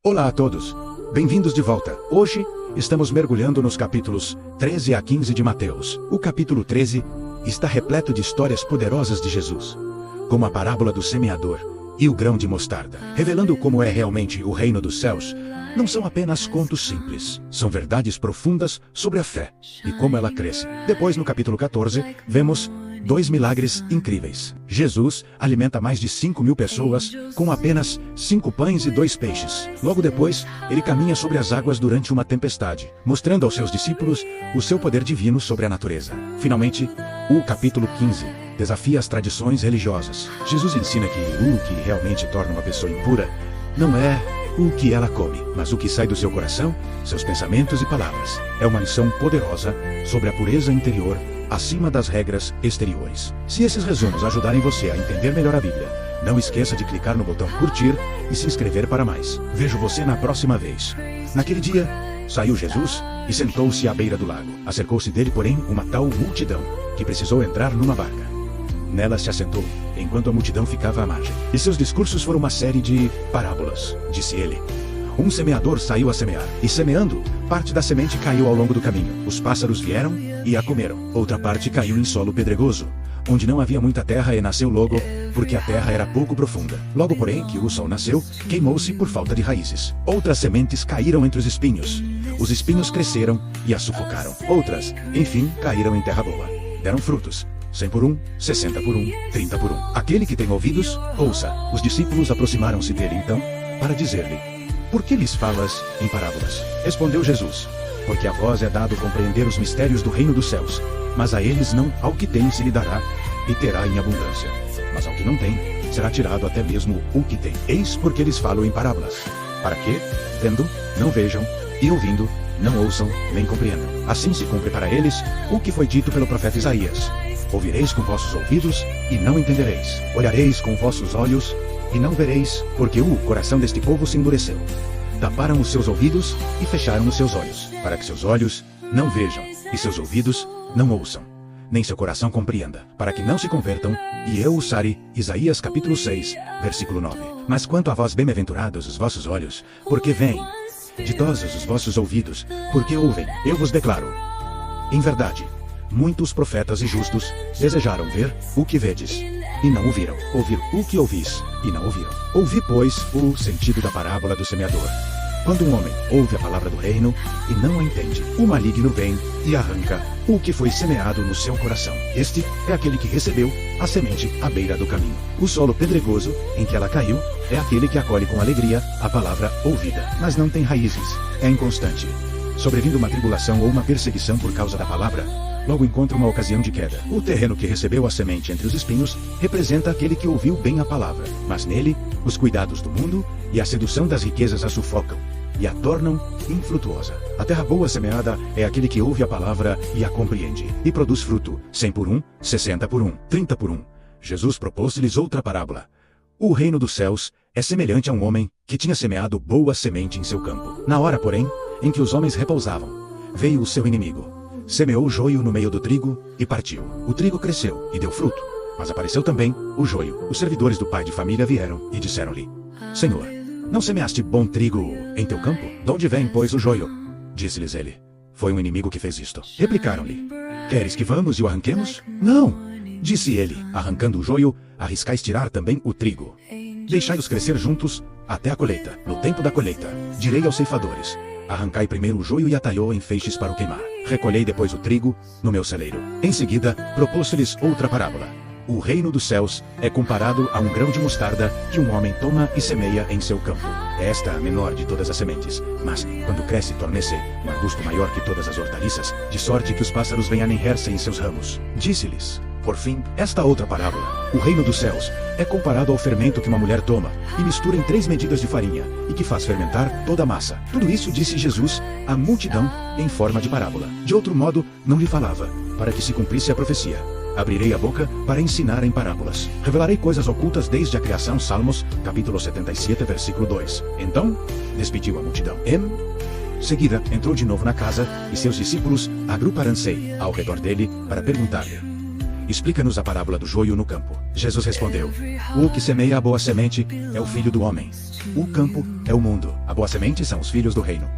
Olá a todos, bem-vindos de volta. Hoje, estamos mergulhando nos capítulos 13 a 15 de Mateus. O capítulo 13 está repleto de histórias poderosas de Jesus, como a parábola do semeador e o grão de mostarda, revelando como é realmente o reino dos céus. Não são apenas contos simples, são verdades profundas sobre a fé e como ela cresce. Depois, no capítulo 14, vemos 2 milagres incríveis. Jesus alimenta mais de 5.000 pessoas com apenas 5 pães e 2 peixes. Logo depois, ele caminha sobre as águas durante uma tempestade, mostrando aos seus discípulos o seu poder divino sobre a natureza. Finalmente, o capítulo 15 desafia as tradições religiosas. Jesus ensina que o que realmente torna uma pessoa impura não é o que ela come, mas o que sai do seu coração, seus pensamentos e palavras. É uma lição poderosa sobre a pureza interior acima das regras exteriores. Se esses resumos ajudarem você a entender melhor a Bíblia, não esqueça de clicar no botão curtir e se inscrever para mais. Vejo você na próxima vez. Naquele dia, saiu Jesus e sentou-se à beira do lago. Acercou-se dele, porém, uma tal multidão, que precisou entrar numa barca. Nela se assentou, enquanto a multidão ficava à margem. E seus discursos foram uma série de parábolas, disse ele. Um semeador saiu a semear, e semeando, parte da semente caiu ao longo do caminho. Os pássaros vieram e a comeram. Outra parte caiu em solo pedregoso, onde não havia muita terra e nasceu logo, porque a terra era pouco profunda. Logo, porém, que o sol nasceu, queimou-se por falta de raízes. Outras sementes caíram entre os espinhos. Os espinhos cresceram e a sufocaram. Outras, enfim, caíram em terra boa. Deram frutos. 100 por 1, 60 por 1, 30 por 1. Aquele que tem ouvidos, ouça. Os discípulos aproximaram-se dele então, para dizer-lhe: por que lhes falas em parábolas? Respondeu Jesus: porque a vós é dado compreender os mistérios do reino dos céus, mas a eles não. Ao que tem se lhe dará, e terá em abundância. Mas ao que não tem, será tirado até mesmo o que tem. Eis porque lhes falo em parábolas, para que, vendo, não vejam, e ouvindo, não ouçam, nem compreendam. Assim se cumpre para eles o que foi dito pelo profeta Isaías: ouvireis com vossos ouvidos, e não entendereis. Olhareis com vossos olhos, e não vereis, porque o coração deste povo se endureceu. Taparam os seus ouvidos e fecharam os seus olhos, para que seus olhos não vejam, e seus ouvidos não ouçam, nem seu coração compreenda, para que não se convertam, e eu os sare. Isaías capítulo 6, versículo 9. Mas quanto a vós, bem-aventurados os vossos olhos, porque veem, ditosos os vossos ouvidos, porque ouvem. Eu vos declaro, em verdade, muitos profetas e justos desejaram ver o que vedes, e não ouviram. Ouvir o que ouvis, e não ouviram. Ouvi, pois, o sentido da parábola do semeador. Quando um homem ouve a palavra do reino e não a entende, o maligno vem e arranca o que foi semeado no seu coração. Este é aquele que recebeu a semente à beira do caminho. O solo pedregoso em que ela caiu é aquele que acolhe com alegria a palavra ouvida, mas não tem raízes, é inconstante. Sobrevindo uma tribulação ou uma perseguição por causa da palavra, logo encontra uma ocasião de queda. O terreno que recebeu a semente entre os espinhos representa aquele que ouviu bem a palavra, mas nele, os cuidados do mundo e a sedução das riquezas a sufocam e a tornam infrutuosa. A terra boa semeada é aquele que ouve a palavra e a compreende, e produz fruto, 100 por 1, 60 por 1, 30 por 1. Jesus propôs-lhes outra parábola. O reino dos céus é semelhante a um homem que tinha semeado boa semente em seu campo. Na hora, porém, em que os homens repousavam, veio o seu inimigo. Semeou o joio no meio do trigo e partiu. O trigo cresceu e deu fruto, mas apareceu também o joio. Os servidores do pai de família vieram e disseram-lhe: Senhor, não semeaste bom trigo em teu campo? De onde vem, pois, o joio? Disse-lhes ele: foi um inimigo que fez isto. Replicaram-lhe: queres que vamos e o arranquemos? Não, disse ele, arrancando o joio, arriscais tirar também o trigo. Deixai-os crescer juntos até a colheita. No tempo da colheita, direi aos ceifadores: arrancai primeiro o joio e atalhou em feixes para o queimar. Recolhei depois o trigo no meu celeiro. Em seguida, propôs-lhes outra parábola. O reino dos céus é comparado a um grão de mostarda que um homem toma e semeia em seu campo. Esta é a menor de todas as sementes, mas, quando cresce, torna-se um arbusto maior que todas as hortaliças, de sorte que os pássaros vêm aninhar-se em seus ramos. Disse-lhes, por fim, esta outra parábola. O reino dos céus é comparado ao fermento que uma mulher toma e mistura em 3 medidas de farinha e que faz fermentar toda a massa. Tudo isso disse Jesus à multidão em forma de parábola. De outro modo, não lhe falava, para que se cumprisse a profecia. Abrirei a boca para ensinar em parábolas. Revelarei coisas ocultas desde a criação. Salmos, capítulo 77, versículo 2. Então, despediu a multidão. Em seguida, entrou de novo na casa e seus discípulos agruparam-se ao redor dele para perguntar-lhe: explica-nos a parábola do joio no campo. Jesus respondeu: o que semeia a boa semente é o filho do homem. O campo é o mundo. A boa semente são os filhos do reino.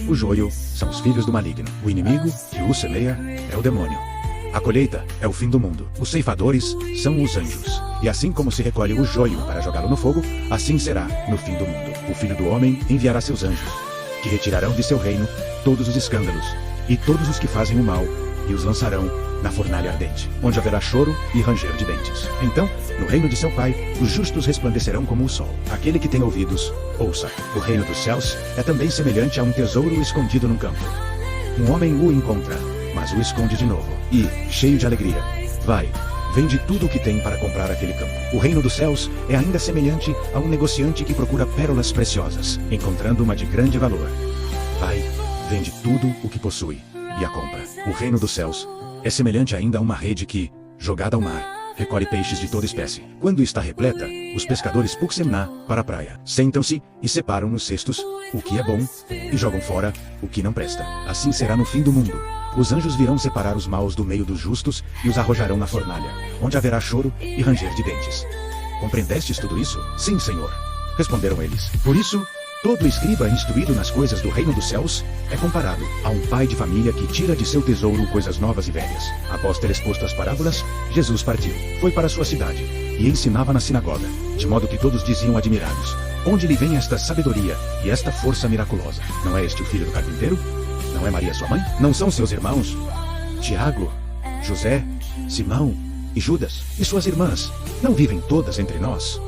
O joio são os filhos do maligno. O inimigo que o semeia é o demônio. A colheita é o fim do mundo. Os ceifadores são os anjos. E assim como se recolhe o joio para jogá-lo no fogo, assim será no fim do mundo. O Filho do Homem enviará seus anjos, que retirarão de seu reino todos os escândalos e todos os que fazem o mal, e os lançarão na fornalha ardente, onde haverá choro e ranger de dentes. Então, no reino de seu Pai, os justos resplandecerão como o sol. Aquele que tem ouvidos, ouça. O reino dos céus é também semelhante a um tesouro escondido num campo. Um homem o encontra, mas o esconde de novo, e, cheio de alegria, vai, vende tudo o que tem para comprar aquele campo. O reino dos céus é ainda semelhante a um negociante que procura pérolas preciosas, encontrando uma de grande valor. Vai, vende tudo o que possui, e a compra. O reino dos céus é semelhante ainda a uma rede que, jogada ao mar, recolhe peixes de toda espécie. Quando está repleta, os pescadores puxam-na para a praia. Sentam-se e separam nos cestos o que é bom e jogam fora o que não presta. Assim será no fim do mundo. Os anjos virão separar os maus do meio dos justos e os arrojarão na fornalha, onde haverá choro e ranger de dentes. Compreendestes tudo isso? Sim, Senhor, responderam eles. Por isso, todo escriba instruído nas coisas do reino dos céus é comparado a um pai de família que tira de seu tesouro coisas novas e velhas. Após ter exposto as parábolas, Jesus partiu, foi para sua cidade e ensinava na sinagoga, de modo que todos diziam admirados: onde lhe vem esta sabedoria e esta força miraculosa? Não é este o filho do carpinteiro? Não é Maria sua mãe? Não são seus irmãos Tiago, José, Simão e Judas? E suas irmãs não vivem todas entre nós?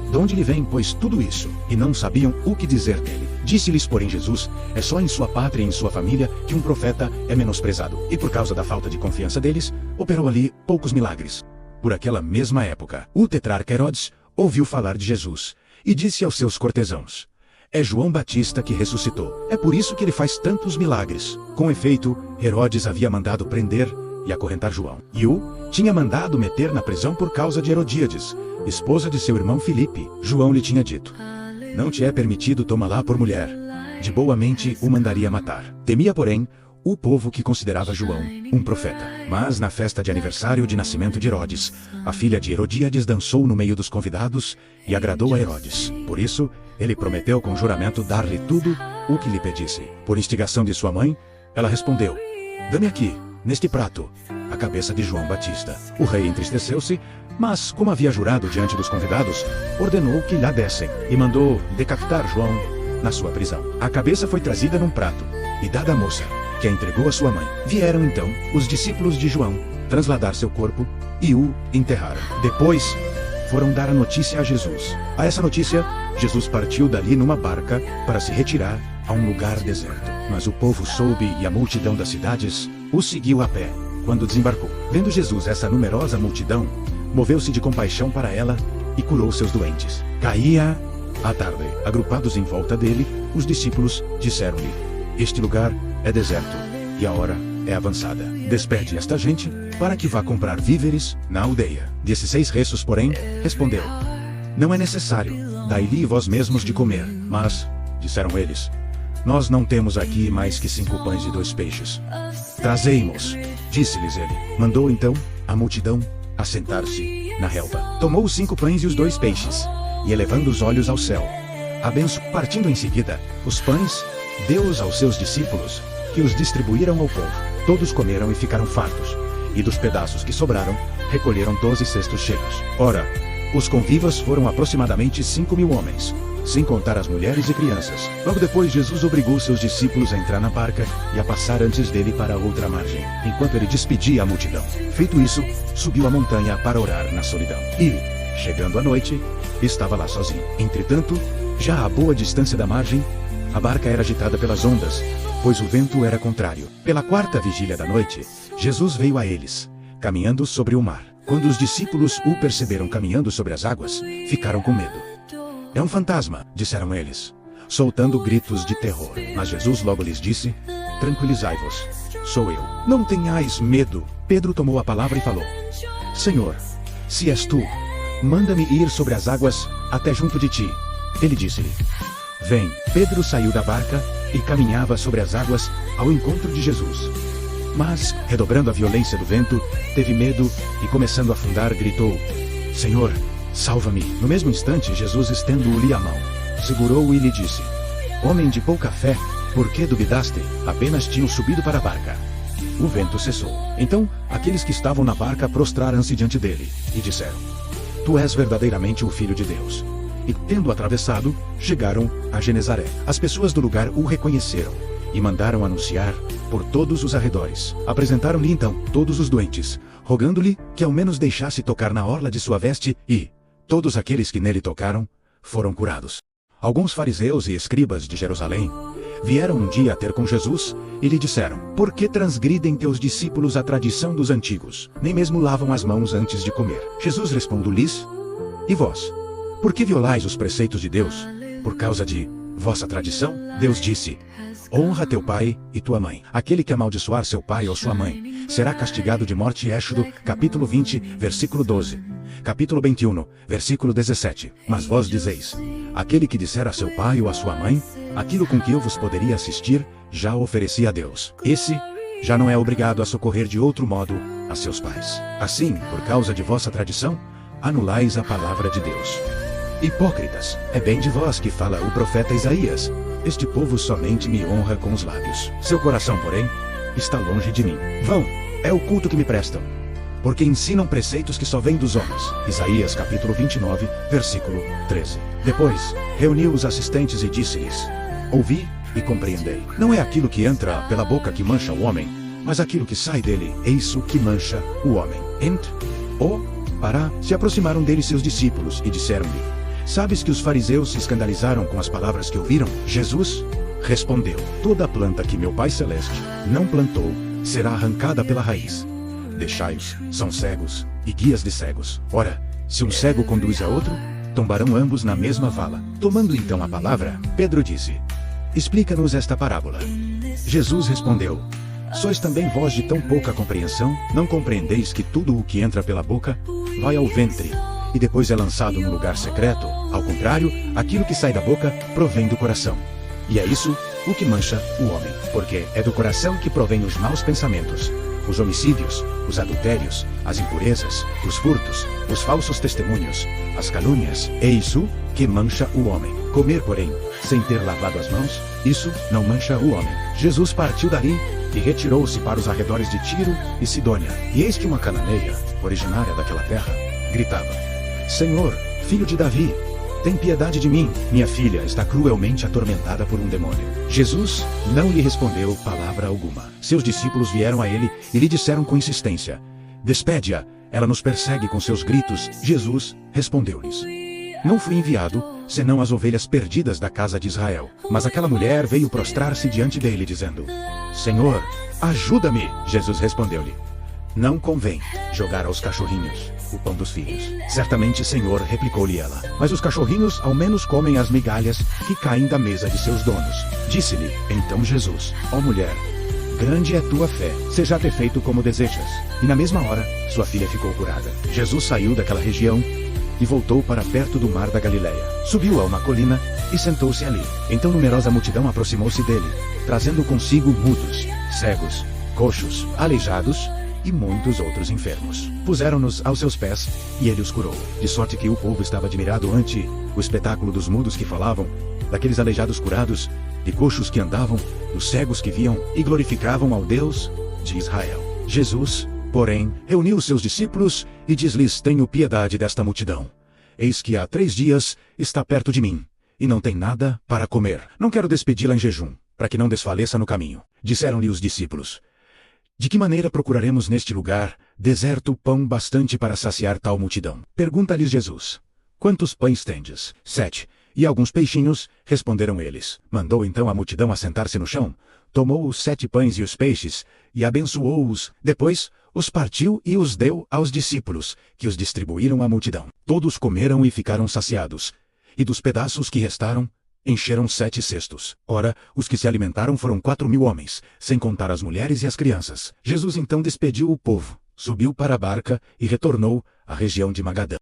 De onde lhe vem, pois, tudo isso? E não sabiam o que dizer dele. Disse-lhes, porém, Jesus: é só em sua pátria e em sua família que um profeta é menosprezado. E por causa da falta de confiança deles, operou ali poucos milagres. Por aquela mesma época, o tetrarca Herodes ouviu falar de Jesus e disse aos seus cortesãos: é João Batista que ressuscitou. É por isso que ele faz tantos milagres. Com efeito, Herodes havia mandado prender e acorrentar João. E o tinha mandado meter na prisão por causa de Herodíades, esposa de seu irmão Filipe. João lhe tinha dito: não te é permitido tomá-la por mulher. De boa mente o mandaria matar. Temia, porém, o povo que considerava João um profeta. Mas na festa de aniversário de nascimento de Herodes, a filha de Herodíades dançou no meio dos convidados e agradou a Herodes. Por isso, ele prometeu com juramento dar-lhe tudo o que lhe pedisse. Por instigação de sua mãe, ela respondeu: dê-me aqui, neste prato, a cabeça de João Batista. O rei entristeceu-se, mas, como havia jurado diante dos convidados, ordenou que lhe dessem e mandou decapitar João na sua prisão. A cabeça foi trazida num prato e dada à moça, que a entregou à sua mãe. Vieram então os discípulos de João trasladar seu corpo e o enterraram. Depois, foram dar a notícia a Jesus. A essa notícia, Jesus partiu dali numa barca para se retirar a um lugar deserto. Mas o povo soube e a multidão das cidades o seguiu a pé quando desembarcou. Vendo Jesus essa numerosa multidão, moveu-se de compaixão para ela e curou seus doentes. Caía a tarde. Agrupados em volta dele, os discípulos disseram-lhe: este lugar é deserto e a hora é avançada. Despede esta gente para que vá comprar víveres na aldeia. Desses 6 restos, porém, respondeu: não é necessário, dai-lhe vós mesmos de comer. Mas, disseram eles, nós não temos aqui mais que 5 pães e 2 peixes. Trazei-mos, disse-lhes ele. Mandou então a multidão assentar-se na relva. Tomou os 5 pães e os 2 peixes, e elevando os olhos ao céu, abençoou, partindo em seguida os pães, deu-os aos seus discípulos, que os distribuíram ao povo. Todos comeram e ficaram fartos, e dos pedaços que sobraram, recolheram 12 cestos cheios. Ora, os convivas foram aproximadamente 5.000 homens, sem contar as mulheres e crianças. Logo depois, Jesus obrigou seus discípulos a entrar na barca e a passar antes dele para a outra margem, enquanto ele despedia a multidão. Feito isso, subiu a montanha para orar na solidão. E, chegando à noite, estava lá sozinho. Entretanto, já a boa distância da margem, a barca era agitada pelas ondas, pois o vento era contrário. Pela 4ª vigília da noite, Jesus veio a eles, caminhando sobre o mar. Quando os discípulos o perceberam caminhando sobre as águas, ficaram com medo. É um fantasma, disseram eles, soltando gritos de terror. Mas Jesus logo lhes disse: tranquilizai-vos, sou eu. Não tenhais medo. Pedro tomou a palavra e falou: Senhor, se és tu, manda-me ir sobre as águas até junto de ti. Ele disse-lhe: vem. Pedro saiu da barca e caminhava sobre as águas ao encontro de Jesus. Mas, redobrando a violência do vento, teve medo e, começando a afundar, gritou: Senhor, salva-me! No mesmo instante, Jesus, estendendo-lhe a mão, segurou-o e lhe disse: Homem de pouca fé, por que duvidaste? Apenas tinham subido para a barca. O vento cessou. Então, aqueles que estavam na barca prostraram-se diante dele e disseram: Tu és verdadeiramente o Filho de Deus. E, tendo atravessado, chegaram a Genezaré. As pessoas do lugar o reconheceram e mandaram anunciar por todos os arredores. Apresentaram-lhe então todos os doentes, rogando-lhe que ao menos deixasse tocar na orla de sua veste, e todos aqueles que nele tocaram foram curados. Alguns fariseus e escribas de Jerusalém vieram um dia ter com Jesus e lhe disseram: Por que transgridem teus discípulos a tradição dos antigos? Nem mesmo lavam as mãos antes de comer. Jesus respondeu-lhes: E vós, por que violais os preceitos de Deus? Por causa de vossa tradição? Deus disse: Honra teu pai e tua mãe. Aquele que amaldiçoar seu pai ou sua mãe será castigado de morte. Êxodo, capítulo 20, versículo 12. Capítulo 21, versículo 17. Mas vós dizeis: Aquele que disser a seu pai ou a sua mãe aquilo com que eu vos poderia assistir, já ofereci a Deus. Esse já não é obrigado a socorrer de outro modo a seus pais. Assim, por causa de vossa tradição, anulais a palavra de Deus. Hipócritas, é bem de vós que fala o profeta Isaías: Este povo somente me honra com os lábios. Seu coração, porém, está longe de mim. Vão é o culto que me prestam, porque ensinam preceitos que só vêm dos homens. Isaías capítulo 29, versículo 13. Depois, reuniu os assistentes e disse-lhes: Ouvi e compreendei. Não é aquilo que entra pela boca que mancha o homem, mas aquilo que sai dele, é isso que mancha o homem. Se aproximaram dele seus discípulos e disseram-lhe: Sabes que os fariseus se escandalizaram com as palavras que ouviram? Jesus respondeu: Toda planta que meu Pai Celeste não plantou será arrancada pela raiz. Deixai-os, são cegos e guias de cegos. Ora, se um cego conduz a outro, tombarão ambos na mesma vala. Tomando então a palavra, Pedro disse: Explica-nos esta parábola. Jesus respondeu: Sois também vós de tão pouca compreensão? Não compreendeis que tudo o que entra pela boca vai ao ventre e depois é lançado no lugar secreto? Ao contrário, aquilo que sai da boca provém do coração. E é isso o que mancha o homem, porque é do coração que provém os maus pensamentos, os homicídios, os adultérios, as impurezas, os furtos, os falsos testemunhos, as calúnias. É isso que mancha o homem. Comer, porém, sem ter lavado as mãos, isso não mancha o homem. Jesus partiu dali e retirou-se para os arredores de Tiro e Sidônia. E eis que uma cananeia, originária daquela terra, gritava: Senhor, filho de Davi, tem piedade de mim, minha filha está cruelmente atormentada por um demônio. Jesus não lhe respondeu palavra alguma. Seus discípulos vieram a ele e lhe disseram com insistência: Despede-a, ela nos persegue com seus gritos. Jesus respondeu-lhes: Não fui enviado, senão as ovelhas perdidas da casa de Israel. Mas aquela mulher veio prostrar-se diante dele, dizendo: Senhor, ajuda-me. Jesus respondeu-lhe: Não convém jogar aos cachorrinhos o pão dos filhos. Certamente, Senhor, replicou-lhe ela, mas os cachorrinhos ao menos comem as migalhas que caem da mesa de seus donos. Disse-lhe então Jesus: Ó mulher, grande é tua fé, seja-te feito como desejas. E na mesma hora, sua filha ficou curada. Jesus saiu daquela região e voltou para perto do mar da Galileia. Subiu a uma colina e sentou-se ali. Então numerosa multidão aproximou-se dele, trazendo consigo mudos, cegos, coxos, aleijados e muitos outros enfermos. Puseram-nos aos seus pés e ele os curou. De sorte que o povo estava admirado ante o espetáculo dos mudos que falavam, daqueles aleijados curados, de coxos que andavam, dos cegos que viam e glorificavam ao Deus de Israel. Jesus, porém, reuniu os seus discípulos e diz-lhes: Tenho piedade desta multidão. Eis que há 3 dias está perto de mim e não tem nada para comer. Não quero despedi-la em jejum, para que não desfaleça no caminho. Disseram-lhe os discípulos: De que maneira procuraremos neste lugar deserto pão bastante para saciar tal multidão? Pergunta-lhes Jesus: Quantos pães tendes? 7. E alguns peixinhos, responderam eles. Mandou então a multidão assentar-se no chão, tomou os 7 pães e os peixes, e abençoou-os. Depois, os partiu e os deu aos discípulos, que os distribuíram à multidão. Todos comeram e ficaram saciados. E dos pedaços que restaram, encheram 7 cestos. Ora, os que se alimentaram foram 4.000 homens, sem contar as mulheres e as crianças. Jesus então despediu o povo, subiu para a barca e retornou à região de Magadã.